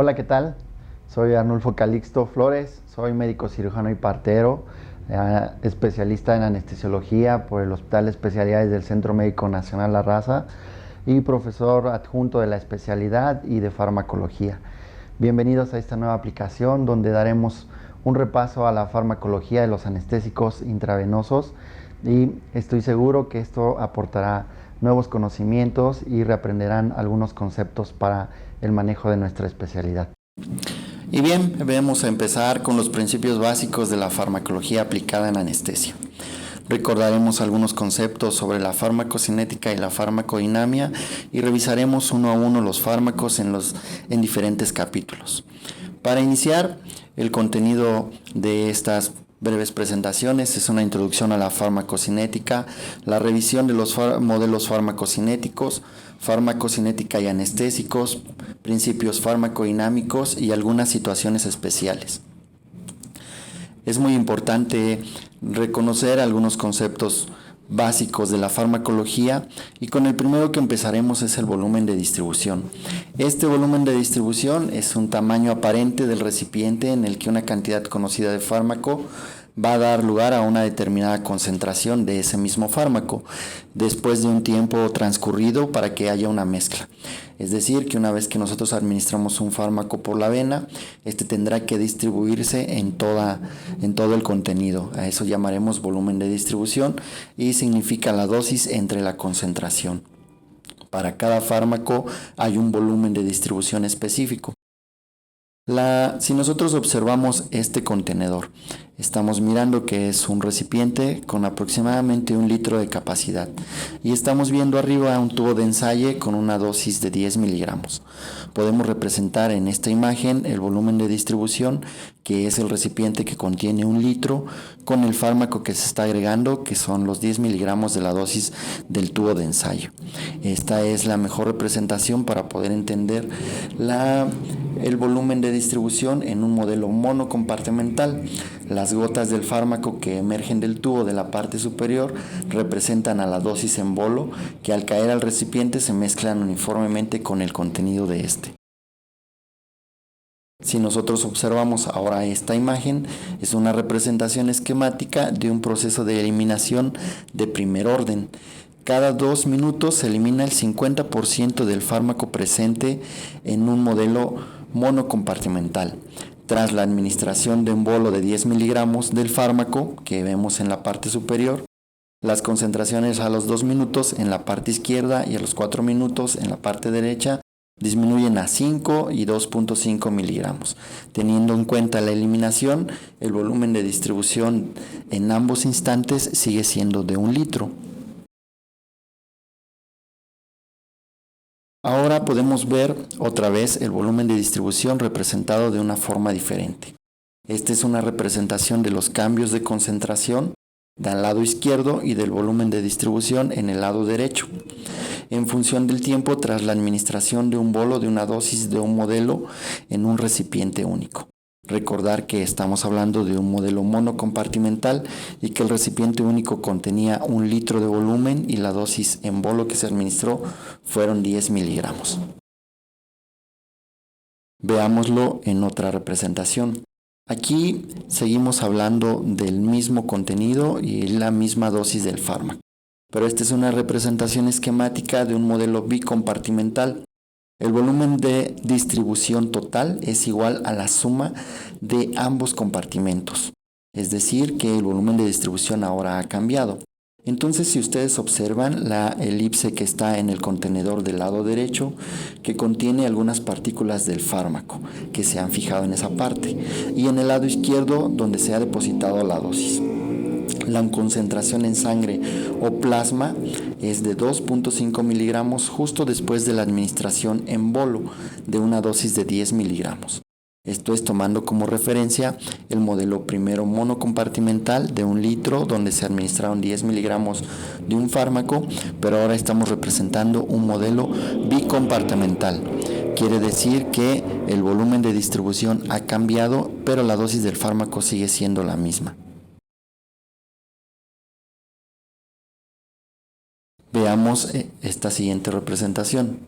Hola, ¿qué tal? Soy Arnulfo Calixto Flores, soy médico cirujano y partero, especialista en anestesiología por el Hospital de Especialidades del Centro Médico Nacional La Raza y profesor adjunto de la especialidad y de farmacología. Bienvenidos a esta nueva aplicación donde daremos un repaso a la farmacología de los anestésicos intravenosos y estoy seguro que esto aportará nuevos conocimientos y reaprenderán algunos conceptos para el manejo de nuestra especialidad. Y bien, vamos a empezar con los principios básicos de la farmacología aplicada en anestesia. Recordaremos algunos conceptos sobre la farmacocinética y la farmacodinamia y revisaremos uno a uno los fármacos en diferentes capítulos. Para iniciar, el contenido de estas breves presentaciones es una introducción a la farmacocinética, la revisión de los modelos farmacocinéticos, farmacocinética y anestésicos, principios farmacodinámicos y algunas situaciones especiales. Es muy importante reconocer algunos conceptos básicos de la farmacología y con el primero que empezaremos es el volumen de distribución. Este volumen de distribución es un tamaño aparente del recipiente en el que una cantidad conocida de fármaco va a dar lugar a una determinada concentración de ese mismo fármaco después de un tiempo transcurrido para que haya una mezcla. Es decir, que una vez que nosotros administramos un fármaco por la vena, este tendrá que distribuirse en todo el contenido. A eso llamaremos volumen de distribución y significa la dosis entre la concentración. Para cada fármaco hay un volumen de distribución específico. Si nosotros observamos este contenedor, estamos mirando que es un recipiente con aproximadamente 1 litro de capacidad y estamos viendo arriba un tubo de ensayo con una dosis de 10 miligramos. Podemos representar en esta imagen el volumen de distribución, que es el recipiente que contiene 1 litro, con el fármaco que se está agregando, que son los 10 miligramos de la dosis del tubo de ensayo. Esta es la mejor representación para poder entender el volumen de distribución en un modelo monocompartimental. Las gotas del fármaco que emergen del tubo de la parte superior representan a la dosis en bolo, que al caer al recipiente se mezclan uniformemente con el contenido de este. Si nosotros observamos ahora esta imagen, es una representación esquemática de un proceso de eliminación de primer orden. Cada 2 minutos se elimina el 50% del fármaco presente en un modelo monocompartimental. Tras la administración de un bolo de 10 miligramos del fármaco, que vemos en la parte superior, las concentraciones a los 2 minutos en la parte izquierda y a los 4 minutos en la parte derecha disminuyen a 5 y 2.5 miligramos. Teniendo en cuenta la eliminación, el volumen de distribución en ambos instantes sigue siendo de 1 litro. Ahora podemos ver otra vez el volumen de distribución representado de una forma diferente. Esta es una representación de los cambios de concentración del lado izquierdo y del volumen de distribución en el lado derecho, en función del tiempo tras la administración de un bolo de una dosis de un modelo en un recipiente único. Recordar que estamos hablando de un modelo monocompartimental y que el recipiente único contenía 1 litro de volumen y la dosis en bolo que se administró fueron 10 miligramos. Veámoslo en otra representación. Aquí seguimos hablando del mismo contenido y la misma dosis del fármaco, pero esta es una representación esquemática de un modelo bicompartimental. El volumen de distribución total es igual a la suma de ambos compartimentos, es decir, que el volumen de distribución ahora ha cambiado. Entonces, si ustedes observan la elipse que está en el contenedor del lado derecho, que contiene algunas partículas del fármaco que se han fijado en esa parte, y en el lado izquierdo donde se ha depositado la dosis. La concentración en sangre o plasma es de 2.5 miligramos justo después de la administración en bolo de una dosis de 10 miligramos. Esto es tomando como referencia el modelo primero monocompartimental de 1 litro donde se administraron 10 miligramos de un fármaco, pero ahora estamos representando un modelo bicompartimental. Quiere decir que el volumen de distribución ha cambiado, pero la dosis del fármaco sigue siendo la misma. Veamos esta siguiente representación.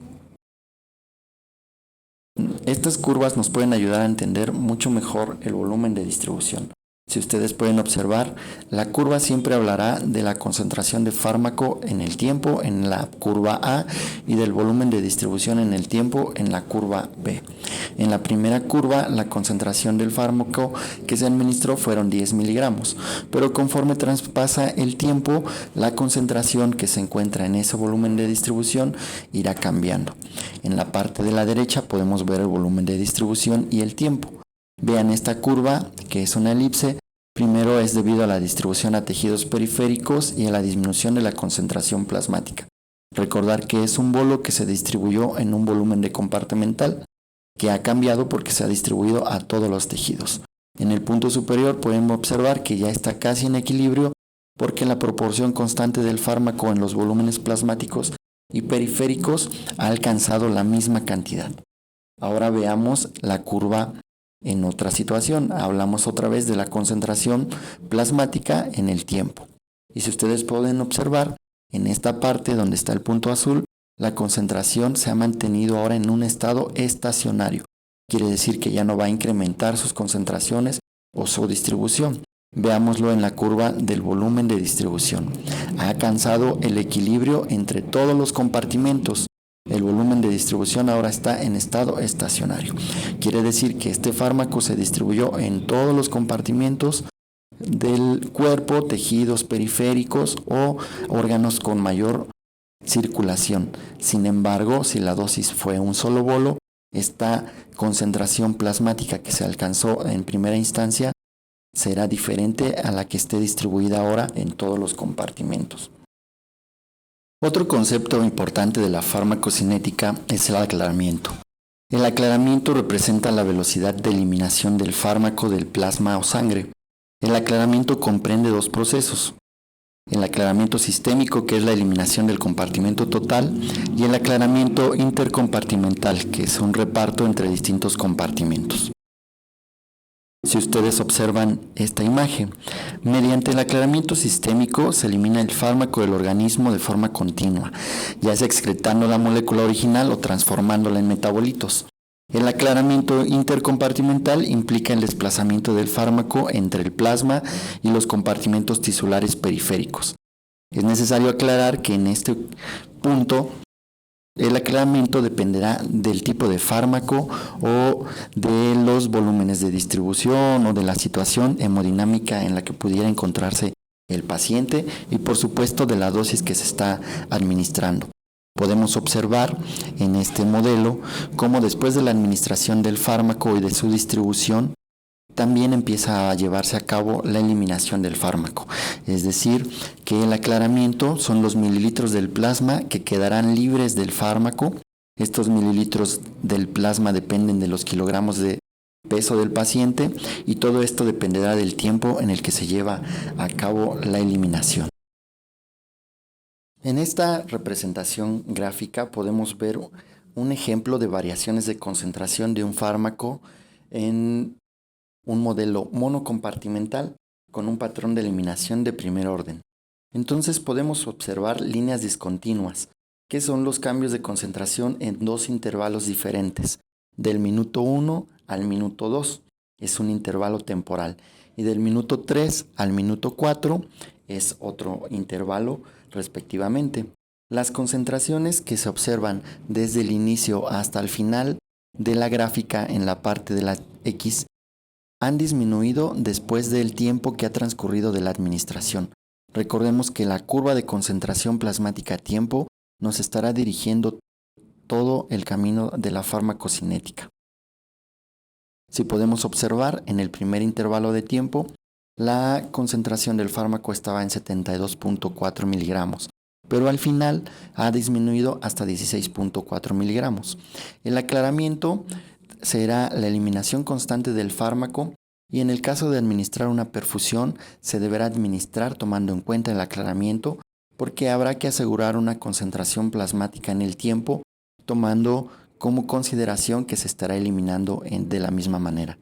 Estas curvas nos pueden ayudar a entender mucho mejor el volumen de distribución. Si ustedes pueden observar, la curva siempre hablará de la concentración de fármaco en el tiempo en la curva A y del volumen de distribución en el tiempo en la curva B. En la primera curva, la concentración del fármaco que se administró fueron 10 miligramos, pero conforme traspasa el tiempo, la concentración que se encuentra en ese volumen de distribución irá cambiando. En la parte de la derecha podemos ver el volumen de distribución y el tiempo. Vean esta curva, que es una elipse. Primero es debido a la distribución a tejidos periféricos y a la disminución de la concentración plasmática. Recordar que es un bolo que se distribuyó en un volumen de compartimental, que ha cambiado porque se ha distribuido a todos los tejidos. En el punto superior podemos observar que ya está casi en equilibrio porque la proporción constante del fármaco en los volúmenes plasmáticos y periféricos ha alcanzado la misma cantidad. Ahora veamos la curva en otra situación. Hablamos otra vez de la concentración plasmática en el tiempo. Y si ustedes pueden observar, en esta parte donde está el punto azul, la concentración se ha mantenido ahora en un estado estacionario. Quiere decir que ya no va a incrementar sus concentraciones o su distribución. Veámoslo en la curva del volumen de distribución. Ha alcanzado el equilibrio entre todos los compartimentos. El volumen de distribución ahora está en estado estacionario. Quiere decir que este fármaco se distribuyó en todos los compartimentos del cuerpo, tejidos periféricos o órganos con mayor circulación. Sin embargo, si la dosis fue un solo bolo, esta concentración plasmática que se alcanzó en primera instancia será diferente a la que esté distribuida ahora en todos los compartimentos. Otro concepto importante de la farmacocinética es el aclaramiento. El aclaramiento representa la velocidad de eliminación del fármaco del plasma o sangre. El aclaramiento comprende dos procesos: el aclaramiento sistémico, que es la eliminación del compartimento total, y el aclaramiento intercompartimental, que es un reparto entre distintos compartimentos. Si ustedes observan esta imagen, mediante el aclaramiento sistémico se elimina el fármaco del organismo de forma continua, ya sea excretando la molécula original o transformándola en metabolitos. El aclaramiento intercompartimental implica el desplazamiento del fármaco entre el plasma y los compartimentos tisulares periféricos. Es necesario aclarar que en este punto el aclaramiento dependerá del tipo de fármaco o de los volúmenes de distribución o de la situación hemodinámica en la que pudiera encontrarse el paciente y por supuesto de la dosis que se está administrando. Podemos observar en este modelo cómo después de la administración del fármaco y de su distribución también empieza a llevarse a cabo la eliminación del fármaco. Es decir, que el aclaramiento son los mililitros del plasma que quedarán libres del fármaco. Estos mililitros del plasma dependen de los kilogramos de peso del paciente y todo esto dependerá del tiempo en el que se lleva a cabo la eliminación. En esta representación gráfica podemos ver un ejemplo de variaciones de concentración de un fármaco en un modelo monocompartimental con un patrón de eliminación de primer orden. Entonces podemos observar líneas discontinuas, que son los cambios de concentración en dos intervalos diferentes, del minuto 1 al minuto 2 es un intervalo temporal y del minuto 3 al minuto 4 es otro intervalo respectivamente. Las concentraciones que se observan desde el inicio hasta el final de la gráfica en la parte de la X han disminuido después del tiempo que ha transcurrido de la administración. Recordemos que la curva de concentración plasmática a tiempo nos estará dirigiendo todo el camino de la farmacocinética. Si podemos observar, en el primer intervalo de tiempo, la concentración del fármaco estaba en 72.4 miligramos, pero al final ha disminuido hasta 16.4 miligramos. El aclaramiento será la eliminación constante del fármaco y en el caso de administrar una perfusión se deberá administrar tomando en cuenta el aclaramiento porque habrá que asegurar una concentración plasmática en el tiempo tomando como consideración que se estará eliminando de la misma manera.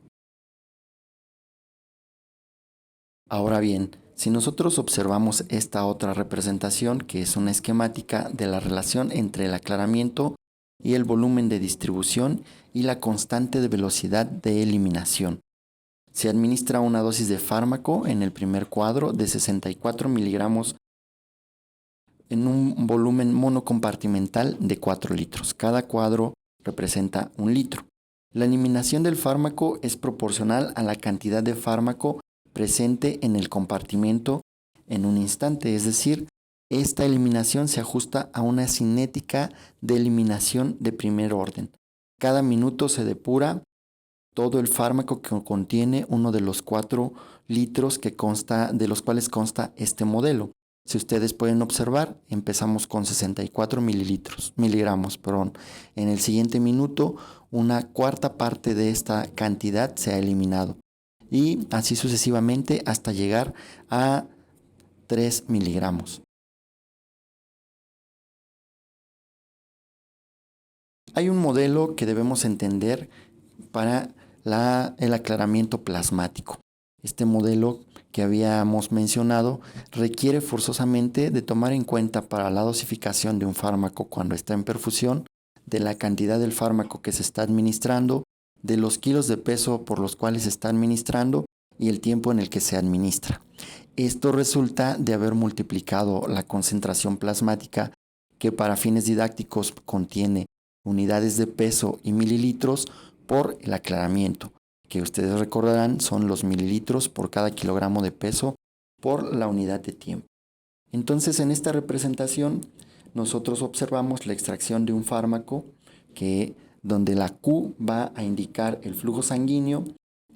Ahora bien, si nosotros observamos esta otra representación que es una esquemática de la relación entre el aclaramiento y el volumen de distribución y la constante de velocidad de eliminación. Se administra una dosis de fármaco en el primer cuadro de 64 miligramos en un volumen monocompartimental de 4 litros. Cada cuadro representa 1 litro. La eliminación del fármaco es proporcional a la cantidad de fármaco presente en el compartimento en un instante, es decir, esta eliminación se ajusta a una cinética de eliminación de primer orden. Cada minuto se depura todo el fármaco que contiene uno de los 4 litros de los cuales consta este modelo. Si ustedes pueden observar, empezamos con 64 miligramos. En el siguiente minuto, una cuarta parte de esta cantidad se ha eliminado. Y así sucesivamente hasta llegar a 3 miligramos. Hay un modelo que debemos entender para el aclaramiento plasmático. Este modelo que habíamos mencionado requiere forzosamente de tomar en cuenta para la dosificación de un fármaco cuando está en perfusión, de la cantidad del fármaco que se está administrando, de los kilos de peso por los cuales se está administrando y el tiempo en el que se administra. Esto resulta de haber multiplicado la concentración plasmática, que para fines didácticos contiene unidades de peso y mililitros, por el aclaramiento, que ustedes recordarán son los mililitros por cada kilogramo de peso por la unidad de tiempo. Entonces, en esta representación nosotros observamos la extracción de un fármaco donde la Q va a indicar el flujo sanguíneo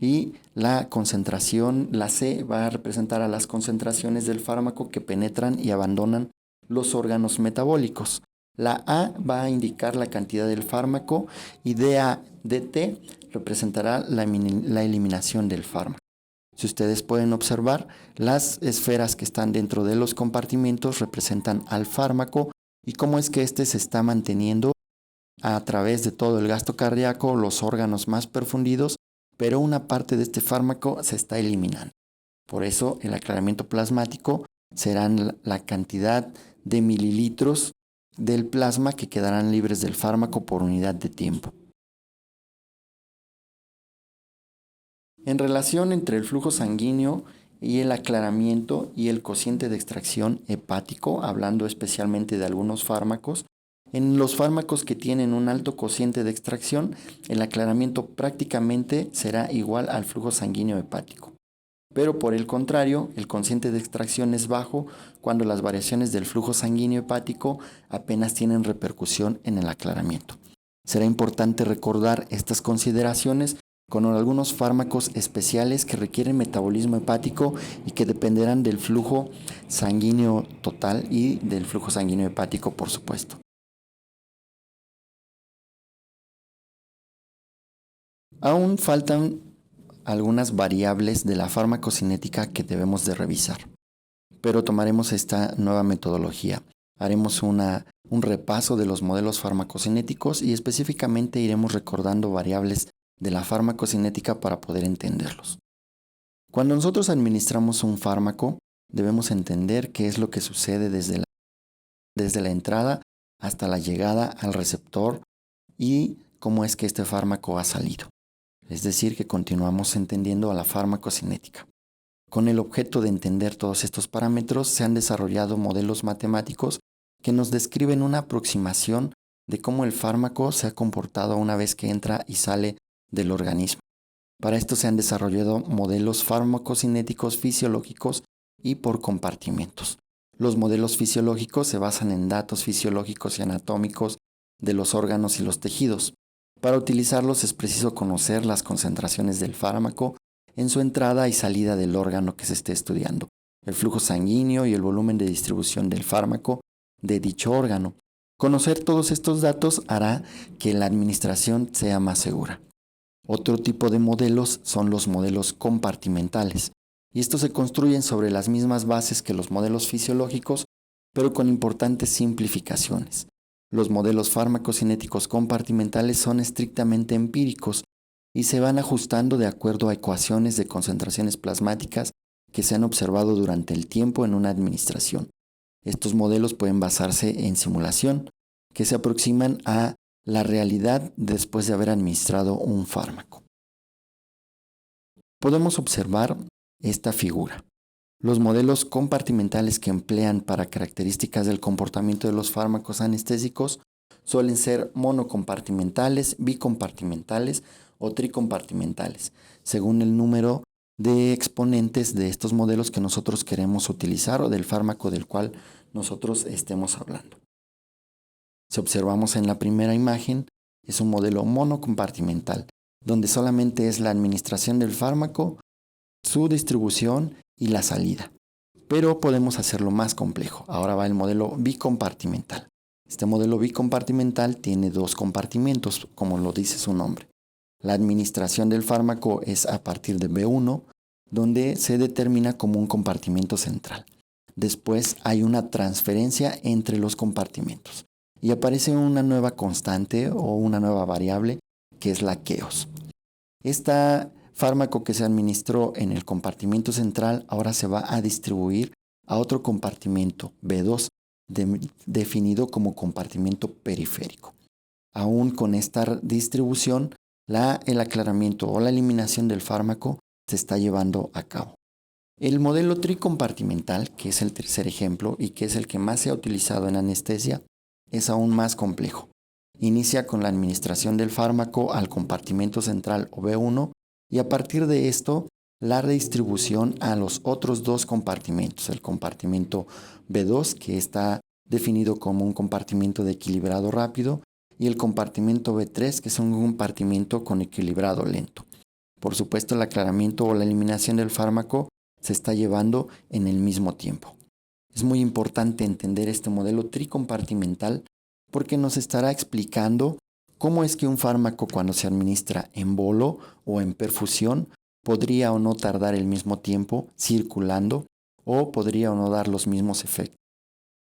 y la concentración, la C va a representar a las concentraciones del fármaco que penetran y abandonan los órganos metabólicos. La A va a indicar la cantidad del fármaco y DT representará la eliminación del fármaco. Si ustedes pueden observar, las esferas que están dentro de los compartimentos representan al fármaco y cómo es que éste se está manteniendo a través de todo el gasto cardíaco, los órganos más perfundidos, pero una parte de este fármaco se está eliminando. Por eso el aclaramiento plasmático serán la cantidad de mililitros del plasma que quedarán libres del fármaco por unidad de tiempo. En relación entre el flujo sanguíneo y el aclaramiento y el cociente de extracción hepático, hablando especialmente de algunos fármacos, en los fármacos que tienen un alto cociente de extracción, el aclaramiento prácticamente será igual al flujo sanguíneo hepático. Pero por el contrario, el cociente de extracción es bajo cuando las variaciones del flujo sanguíneo hepático apenas tienen repercusión en el aclaramiento. Será importante recordar estas consideraciones con algunos fármacos especiales que requieren metabolismo hepático y que dependerán del flujo sanguíneo total y del flujo sanguíneo hepático, por supuesto. Aún faltan algunas variables de la farmacocinética que debemos de revisar, pero tomaremos esta nueva metodología. Haremos un repaso de los modelos farmacocinéticos y específicamente iremos recordando variables de la farmacocinética para poder entenderlos. Cuando nosotros administramos un fármaco, debemos entender qué es lo que sucede desde la entrada hasta la llegada al receptor y cómo es que este fármaco ha salido. Es decir, que continuamos entendiendo a la farmacocinética. Con el objeto de entender todos estos parámetros, se han desarrollado modelos matemáticos que nos describen una aproximación de cómo el fármaco se ha comportado una vez que entra y sale del organismo. Para esto se han desarrollado modelos farmacocinéticos fisiológicos y por compartimentos. Los modelos fisiológicos se basan en datos fisiológicos y anatómicos de los órganos y los tejidos. Para utilizarlos es preciso conocer las concentraciones del fármaco en su entrada y salida del órgano que se esté estudiando, el flujo sanguíneo y el volumen de distribución del fármaco de dicho órgano. Conocer todos estos datos hará que la administración sea más segura. Otro tipo de modelos son los modelos compartimentales, y estos se construyen sobre las mismas bases que los modelos fisiológicos, pero con importantes simplificaciones. Los modelos farmacocinéticos compartimentales son estrictamente empíricos y se van ajustando de acuerdo a ecuaciones de concentraciones plasmáticas que se han observado durante el tiempo en una administración. Estos modelos pueden basarse en simulación, que se aproximan a la realidad después de haber administrado un fármaco. Podemos observar esta figura. Los modelos compartimentales que emplean para características del comportamiento de los fármacos anestésicos suelen ser monocompartimentales, bicompartimentales o tricompartimentales, según el número de exponentes de estos modelos que nosotros queremos utilizar o del fármaco del cual nosotros estemos hablando. Si observamos en la primera imagen, es un modelo monocompartimental, donde solamente es la administración del fármaco, su distribución y la salida. Pero podemos hacerlo más complejo. Ahora va el modelo bicompartimental. Este modelo bicompartimental tiene dos compartimentos, como lo dice su nombre. La administración del fármaco es a partir de B1, donde se determina como un compartimento central. Después hay una transferencia entre los compartimentos y aparece una nueva constante o una nueva variable que es la Keos. Este fármaco que se administró en el compartimento central ahora se va a distribuir a otro compartimento, B2, definido como compartimento periférico. Aún con esta distribución, el aclaramiento o la eliminación del fármaco se está llevando a cabo. El modelo tricompartimental, que es el tercer ejemplo y que es el que más se ha utilizado en anestesia, es aún más complejo. Inicia con la administración del fármaco al compartimento central o B1 y a partir de esto la redistribución a los otros dos compartimentos, el compartimento B2, que está definido como un compartimento de equilibrado rápido, y el compartimento B3, que es un compartimento con equilibrado lento. Por supuesto, el aclaramiento o la eliminación del fármaco se está llevando en el mismo tiempo. Es muy importante entender este modelo tricompartimental porque nos estará explicando cómo es que un fármaco cuando se administra en bolo o en perfusión podría o no tardar el mismo tiempo circulando o podría o no dar los mismos efectos.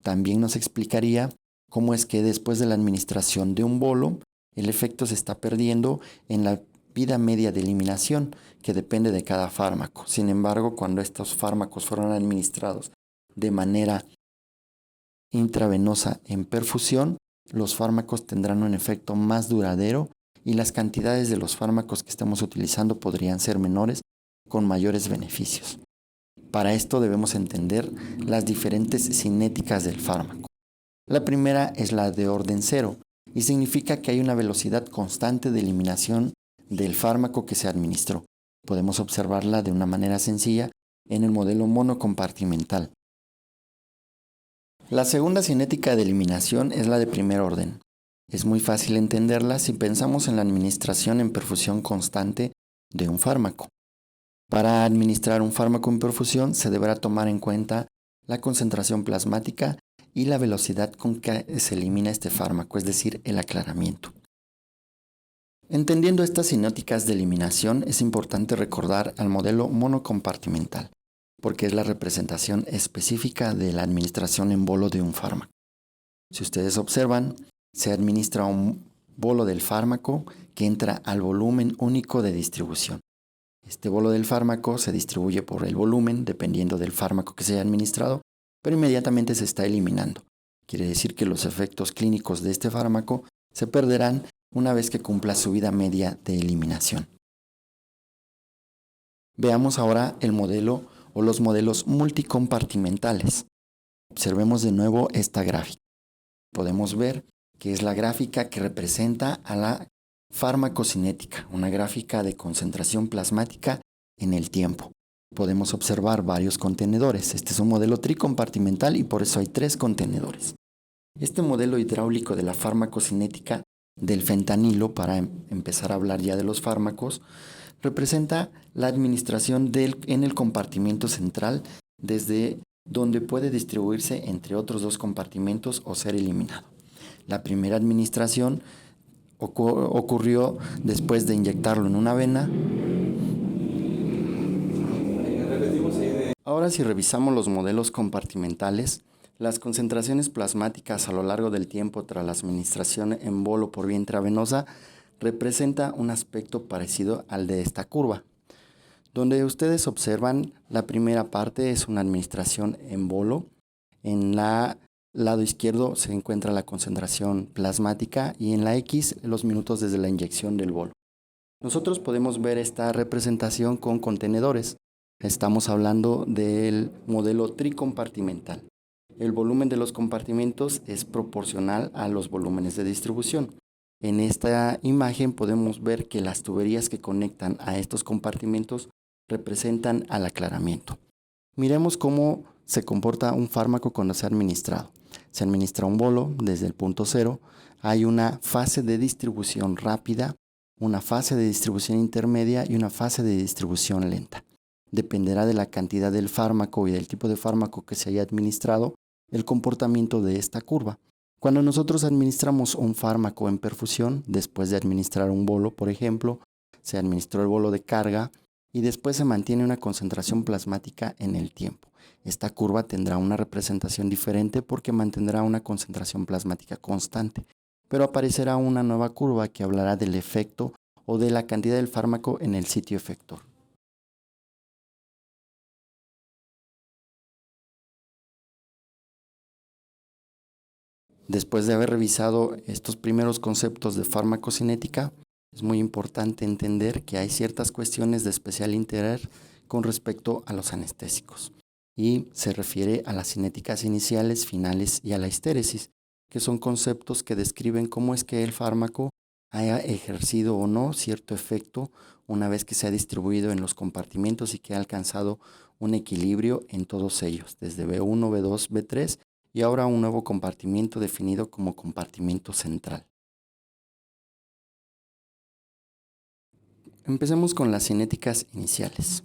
También nos explicaría cómo es que después de la administración de un bolo, el efecto se está perdiendo en la vida media de eliminación, que depende de cada fármaco. Sin embargo, cuando estos fármacos fueron administrados de manera intravenosa en perfusión, los fármacos tendrán un efecto más duradero y las cantidades de los fármacos que estamos utilizando podrían ser menores con mayores beneficios. Para esto debemos entender las diferentes cinéticas del fármaco. La primera es la de orden cero y significa que hay una velocidad constante de eliminación del fármaco que se administró. Podemos observarla de una manera sencilla en el modelo monocompartimental. La segunda cinética de eliminación es la de primer orden. Es muy fácil entenderla si pensamos en la administración en perfusión constante de un fármaco. Para administrar un fármaco en perfusión se deberá tomar en cuenta la concentración plasmática y la velocidad con que se elimina este fármaco, es decir, el aclaramiento. Entendiendo estas cinéticas de eliminación, es importante recordar al modelo monocompartimental, porque es la representación específica de la administración en bolo de un fármaco. Si ustedes observan, se administra un bolo del fármaco que entra al volumen único de distribución. Este bolo del fármaco se distribuye por el volumen, dependiendo del fármaco que se haya administrado, pero inmediatamente se está eliminando. Quiere decir que los efectos clínicos de este fármaco se perderán una vez que cumpla su vida media de eliminación. Veamos ahora el modelo o los modelos multicompartimentales. Observemos de nuevo esta gráfica. Podemos ver que es la gráfica que representa a la farmacocinética, una gráfica de concentración plasmática en el tiempo. Podemos observar varios contenedores. Este es un modelo tricompartimental y por eso hay 3 contenedores. Este modelo hidráulico de la farmacocinética del fentanilo, para empezar a hablar ya de los fármacos, representa la administración en el compartimento central desde donde puede distribuirse entre otros 2 compartimentos o ser eliminado. La primera administración ocurrió después de inyectarlo en una vena. Ahora, si revisamos los modelos compartimentales, las concentraciones plasmáticas a lo largo del tiempo tras la administración en bolo por vía intravenosa representa un aspecto parecido al de esta curva. Donde ustedes observan, la primera parte es una administración en bolo. En la Lado izquierdo se encuentra la concentración plasmática y en la X los minutos desde la inyección del bolo. Nosotros podemos ver esta representación con contenedores. Estamos hablando del modelo tricompartimental. El volumen de los compartimentos es proporcional a los volúmenes de distribución. En esta imagen podemos ver que las tuberías que conectan a estos compartimentos representan al aclaramiento. Miremos cómo se comporta un fármaco cuando se ha administrado. Se administra un bolo desde el punto cero. Hay una fase de distribución rápida, una fase de distribución intermedia y una fase de distribución lenta. Dependerá de la cantidad del fármaco y del tipo de fármaco que se haya administrado el comportamiento de esta curva. Cuando nosotros administramos un fármaco en perfusión, después de administrar un bolo, por ejemplo, se administró el bolo de carga y después se mantiene una concentración plasmática en el tiempo. Esta curva tendrá una representación diferente porque mantendrá una concentración plasmática constante, pero aparecerá una nueva curva que hablará del efecto o de la cantidad del fármaco en el sitio efector. Después de haber revisado estos primeros conceptos de farmacocinética, es muy importante entender que hay ciertas cuestiones de especial interés con respecto a los anestésicos y se refiere a las cinéticas iniciales, finales y a la histéresis, que son conceptos que describen cómo es que el fármaco haya ejercido o no cierto efecto una vez que se ha distribuido en los compartimentos y que ha alcanzado un equilibrio en todos ellos, desde B1, B2, B3 y ahora un nuevo compartimento definido como compartimento central. Empecemos con las cinéticas iniciales.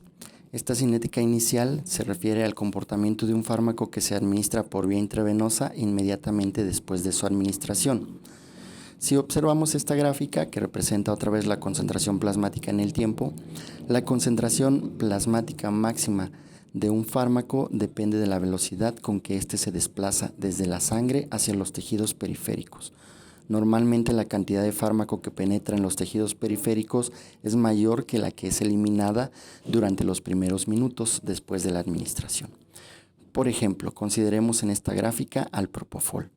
Esta cinética inicial se refiere al comportamiento de un fármaco que se administra por vía intravenosa inmediatamente después de su administración. Si observamos esta gráfica, que representa otra vez la concentración plasmática en el tiempo, la concentración plasmática máxima de un fármaco depende de la velocidad con que éste se desplaza desde la sangre hacia los tejidos periféricos. Normalmente la cantidad de fármaco que penetra en los tejidos periféricos es mayor que la que es eliminada durante los primeros minutos después de la administración. Por ejemplo, consideremos en esta gráfica al propofol.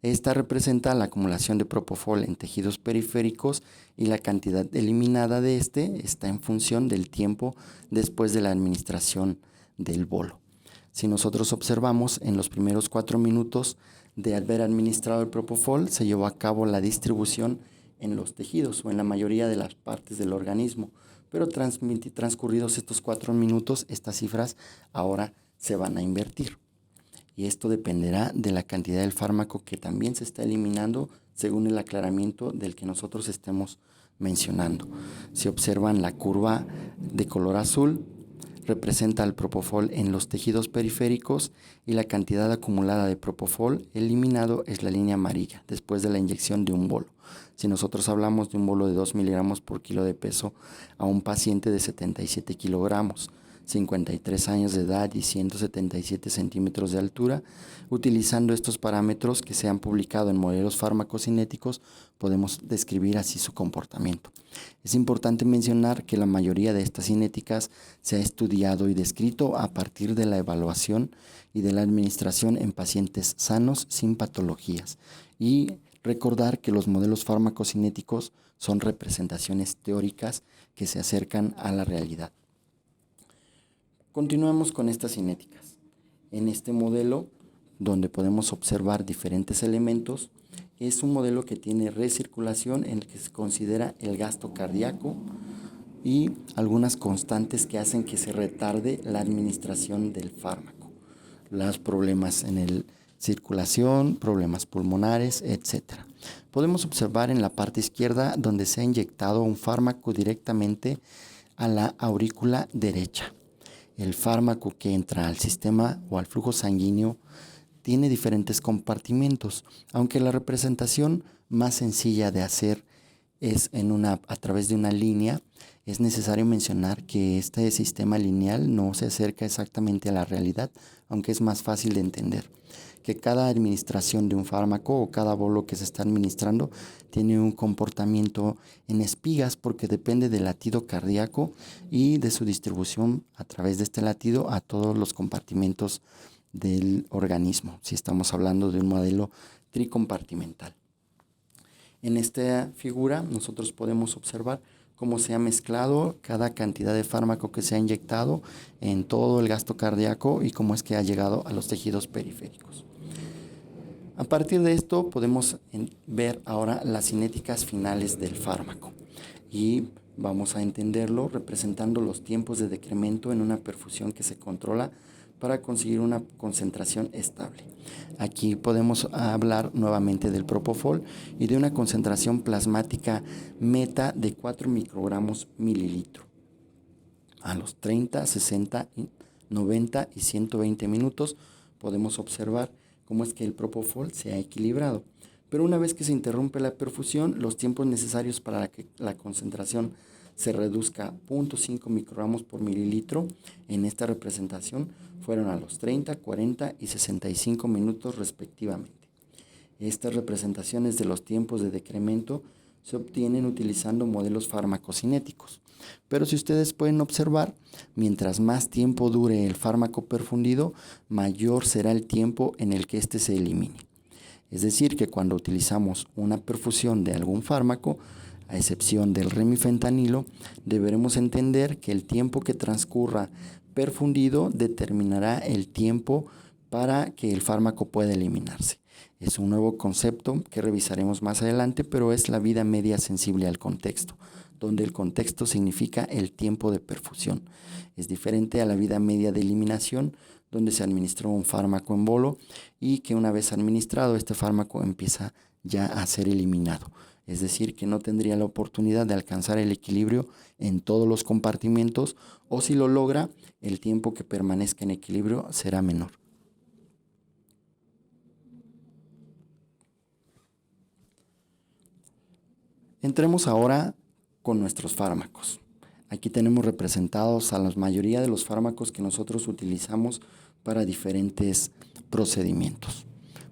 Esta representa la acumulación de propofol en tejidos periféricos y la cantidad eliminada de este está en función del tiempo después de la administración del bolo. Si nosotros observamos en los primeros 4 minutos de haber administrado el propofol, se llevó a cabo la distribución en los tejidos o en la mayoría de las partes del organismo, pero transcurridos estos 4 minutos, estas cifras ahora se van a invertir. Y esto dependerá de la cantidad del fármaco que también se está eliminando según el aclaramiento del que nosotros estemos mencionando. Si observan la curva de color azul, representa el propofol en los tejidos periféricos y la cantidad acumulada de propofol eliminado es la línea amarilla después de la inyección de un bolo. Si nosotros hablamos de un bolo de 2 miligramos por kilo de peso a un paciente de 77 kilogramos, 53 años de edad y 177 centímetros de altura, utilizando estos parámetros que se han publicado en modelos farmacocinéticos, podemos describir así su comportamiento. Es importante mencionar que la mayoría de estas cinéticas se ha estudiado y descrito a partir de la evaluación y de la administración en pacientes sanos sin patologías y recordar que los modelos farmacocinéticos son representaciones teóricas que se acercan a la realidad. Continuamos con estas cinéticas. En este modelo, donde podemos observar diferentes elementos, es un modelo que tiene recirculación en el que se considera el gasto cardíaco y algunas constantes que hacen que se retarde la administración del fármaco. Los problemas en la circulación, problemas pulmonares, etc. Podemos observar en la parte izquierda donde se ha inyectado un fármaco directamente a la aurícula derecha. El fármaco que entra al sistema o al flujo sanguíneo tiene diferentes compartimentos, aunque la representación más sencilla de hacer es a través de una línea. Es necesario mencionar que este sistema lineal no se acerca exactamente a la realidad, aunque es más fácil de entender. Que cada administración de un fármaco o cada bolo que se está administrando tiene un comportamiento en espigas porque depende del latido cardíaco y de su distribución a través de este latido a todos los compartimentos del organismo, si estamos hablando de un modelo tricompartimental. En esta figura nosotros podemos observar cómo se ha mezclado cada cantidad de fármaco que se ha inyectado en todo el gasto cardíaco y cómo es que ha llegado a los tejidos periféricos. A partir de esto podemos ver ahora las cinéticas finales del fármaco y vamos a entenderlo representando los tiempos de decremento en una perfusión que se controla para conseguir una concentración estable. Aquí podemos hablar nuevamente del propofol y de una concentración plasmática meta de 4 microgramos mililitro a los 30, 60, 90 y 120 minutos. Podemos observar cómo es que el propofol se ha equilibrado. Pero una vez que se interrumpe la perfusión, los tiempos necesarios para que la concentración se reduzca a 0.5 microgramos por mililitro en esta representación fueron a los 30, 40 y 65 minutos respectivamente. Estas representaciones de los tiempos de decremento se obtienen utilizando modelos farmacocinéticos. Pero si ustedes pueden observar, mientras más tiempo dure el fármaco perfundido, mayor será el tiempo en el que éste se elimine. Es decir, que cuando utilizamos una perfusión de algún fármaco, a excepción del remifentanilo, deberemos entender que el tiempo que transcurra perfundido determinará el tiempo para que el fármaco pueda eliminarse. Es un nuevo concepto que revisaremos más adelante, pero es la vida media sensible al contexto, donde el contexto significa el tiempo de perfusión. Es diferente a la vida media de eliminación, donde se administró un fármaco en bolo y que una vez administrado este fármaco empieza ya a ser eliminado. Es decir, que no tendría la oportunidad de alcanzar el equilibrio en todos los compartimentos, o si lo logra, el tiempo que permanezca en equilibrio será menor. Entremos ahora con nuestros fármacos. Aquí tenemos representados a la mayoría de los fármacos que nosotros utilizamos para diferentes procedimientos.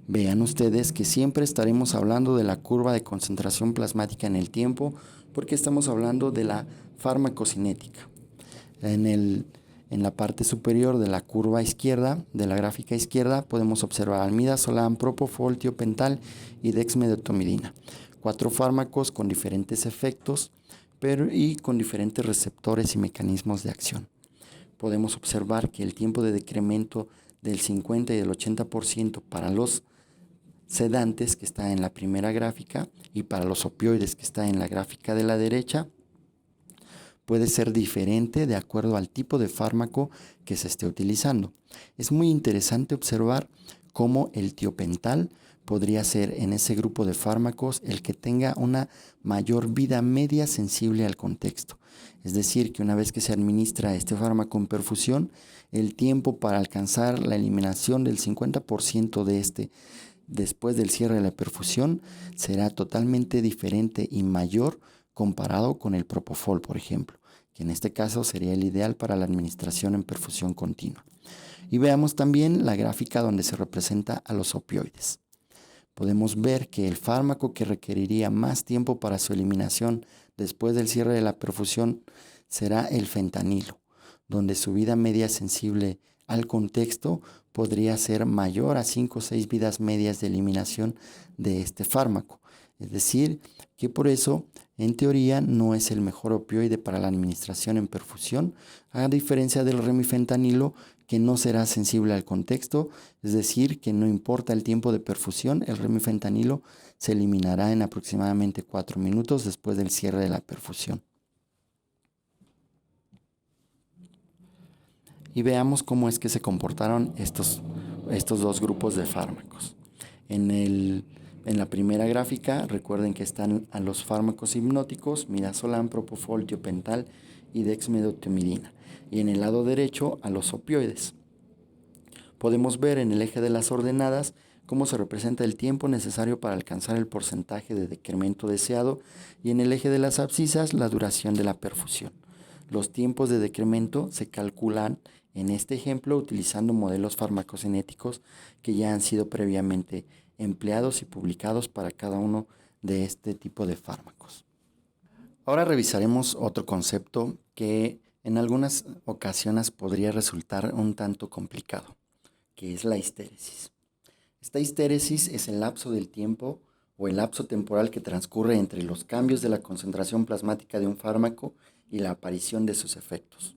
Vean ustedes que siempre estaremos hablando de la curva de concentración plasmática en el tiempo, porque estamos hablando de la farmacocinética. En la parte superior de la curva izquierda, de la gráfica izquierda, podemos observar almidazolam, propofol, tiopental y dexmedetomidina. 4 fármacos con diferentes efectos, y con diferentes receptores y mecanismos de acción. Podemos observar que el tiempo de decremento del 50 y del 80% para los sedantes, que está en la primera gráfica, y para los opioides, que está en la gráfica de la derecha, puede ser diferente de acuerdo al tipo de fármaco que se esté utilizando. Es muy interesante observar cómo el tiopental podría ser en ese grupo de fármacos el que tenga una mayor vida media sensible al contexto. Es decir, que una vez que se administra este fármaco en perfusión, el tiempo para alcanzar la eliminación del 50% de este después del cierre de la perfusión será totalmente diferente y mayor comparado con el propofol, por ejemplo, que en este caso sería el ideal para la administración en perfusión continua. Y veamos también la gráfica donde se representa a los opioides. Podemos ver que el fármaco que requeriría más tiempo para su eliminación después del cierre de la perfusión será el fentanilo, donde su vida media sensible al contexto podría ser mayor a 5 o 6 vidas medias de eliminación de este fármaco. Es decir, que por eso, en teoría, no es el mejor opioide para la administración en perfusión, a diferencia del remifentanilo, que no será sensible al contexto, es decir, que no importa el tiempo de perfusión, el remifentanilo se eliminará en aproximadamente 4 minutos después del cierre de la perfusión. Y veamos cómo es que se comportaron estos 2 grupos de fármacos. En la primera gráfica, recuerden que están a los fármacos hipnóticos, midazolam, propofol, tiopental y dexmedetomidina. Y en el lado derecho, a los opioides. Podemos ver en el eje de las ordenadas cómo se representa el tiempo necesario para alcanzar el porcentaje de decremento deseado, y en el eje de las abscisas, la duración de la perfusión. Los tiempos de decremento se calculan en este ejemplo utilizando modelos farmacocinéticos que ya han sido previamente empleados y publicados para cada uno de este tipo de fármacos. Ahora revisaremos otro concepto que en algunas ocasiones podría resultar un tanto complicado, que es la histéresis. Esta histéresis es el lapso del tiempo o el lapso temporal que transcurre entre los cambios de la concentración plasmática de un fármaco y la aparición de sus efectos.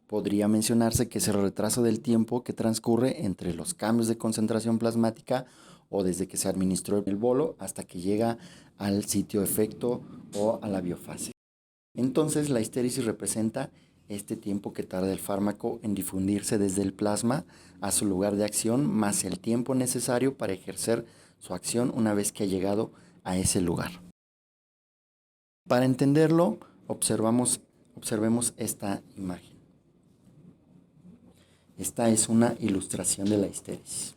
Podría mencionarse que es el retraso del tiempo que transcurre entre los cambios de concentración plasmática o desde que se administró el bolo hasta que llega al sitio efecto o a la biofase. Entonces, la histéresis representa este tiempo que tarda el fármaco en difundirse desde el plasma a su lugar de acción, más el tiempo necesario para ejercer su acción una vez que ha llegado a ese lugar. Para entenderlo, observemos esta imagen. Esta es una ilustración de la histéresis.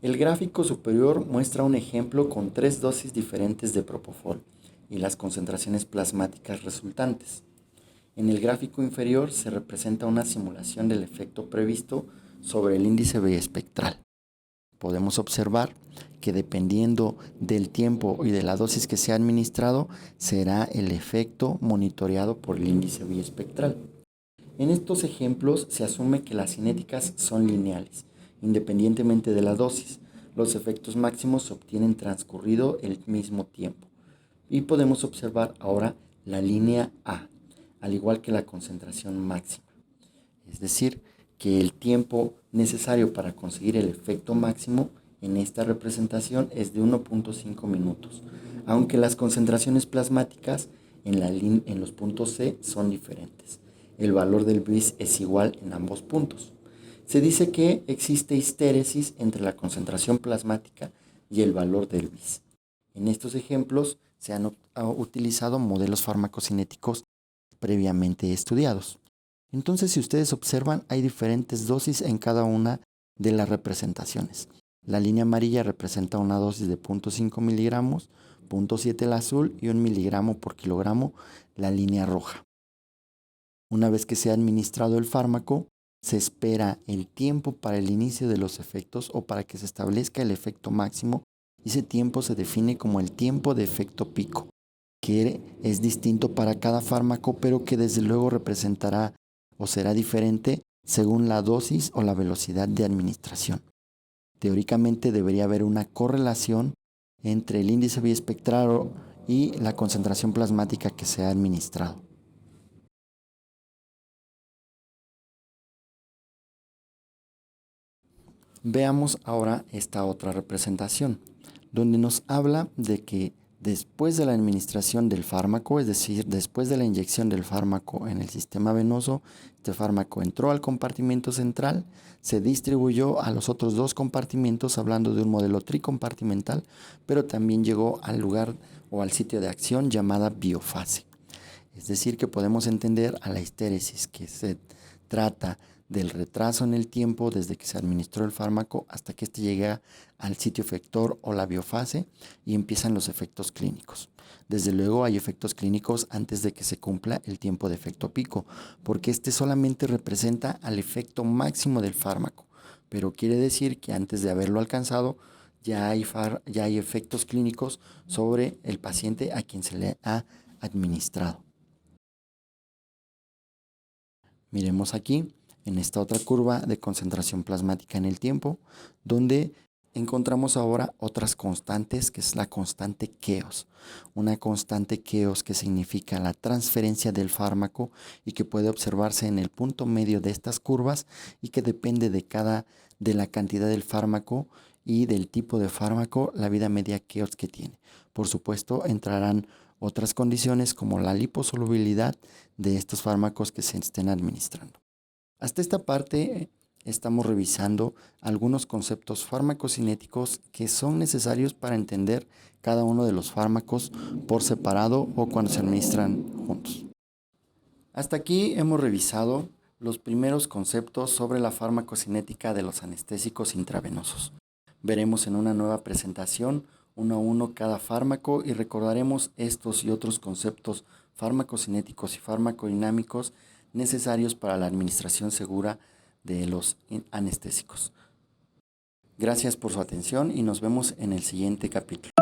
El gráfico superior muestra un ejemplo con 3 dosis diferentes de propofol y las concentraciones plasmáticas resultantes. En el gráfico inferior se representa una simulación del efecto previsto sobre el índice biespectral. Podemos observar que dependiendo del tiempo y de la dosis que se ha administrado, será el efecto monitoreado por el índice biespectral. En estos ejemplos se asume que las cinéticas son lineales, independientemente de la dosis. Los efectos máximos se obtienen transcurrido el mismo tiempo. Y podemos observar ahora la línea A, al igual que la concentración máxima. Es decir, que el tiempo necesario para conseguir el efecto máximo en esta representación es de 1.5 minutos, aunque las concentraciones plasmáticas en los puntos C son diferentes. El valor del BIS es igual en ambos puntos. Se dice que existe histéresis entre la concentración plasmática y el valor del BIS. En estos ejemplos se han utilizado modelos farmacocinéticos previamente estudiados. Entonces, si ustedes observan, hay diferentes dosis en cada una de las representaciones. La línea amarilla representa una dosis de 0.5 miligramos, 0.7 el azul y 1 miligramo por kilogramo la línea roja. Una vez que se ha administrado el fármaco, se espera el tiempo para el inicio de los efectos o para que se establezca el efecto máximo, y ese tiempo se define como el tiempo de efecto pico, que es distinto para cada fármaco, pero que desde luego representará o será diferente según la dosis o la velocidad de administración. Teóricamente debería haber una correlación entre el índice biespectral y la concentración plasmática que se ha administrado. Veamos ahora esta otra representación, donde nos habla de que después de la administración del fármaco, es decir, después de la inyección del fármaco en el sistema venoso, este fármaco entró al compartimento central, se distribuyó a los otros 2 compartimentos, hablando de un modelo tricompartimental, pero también llegó al lugar o al sitio de acción llamada biofase. Es decir, que podemos entender a la histéresis que se trata del retraso en el tiempo desde que se administró el fármaco hasta que éste llega al sitio efector o la biofase y empiezan los efectos clínicos. Desde luego hay efectos clínicos antes de que se cumpla el tiempo de efecto pico, porque este solamente representa al efecto máximo del fármaco, pero quiere decir que antes de haberlo alcanzado ya hay efectos clínicos sobre el paciente a quien se le ha administrado. Miremos aquí en esta otra curva de concentración plasmática en el tiempo, donde encontramos ahora otras constantes, que es la constante Keos. Una constante Keos que significa la transferencia del fármaco y que puede observarse en el punto medio de estas curvas y que depende de la cantidad del fármaco y del tipo de fármaco, la vida media Keos que tiene. Por supuesto, entrarán otras condiciones como la liposolubilidad de estos fármacos que se estén administrando. Hasta esta parte estamos revisando algunos conceptos farmacocinéticos que son necesarios para entender cada uno de los fármacos por separado o cuando se administran juntos. Hasta aquí hemos revisado los primeros conceptos sobre la farmacocinética de los anestésicos intravenosos. Veremos en una nueva presentación uno a uno cada fármaco y recordaremos estos y otros conceptos farmacocinéticos y farmacodinámicos necesarios para la administración segura de los anestésicos. Gracias por su atención y nos vemos en el siguiente capítulo.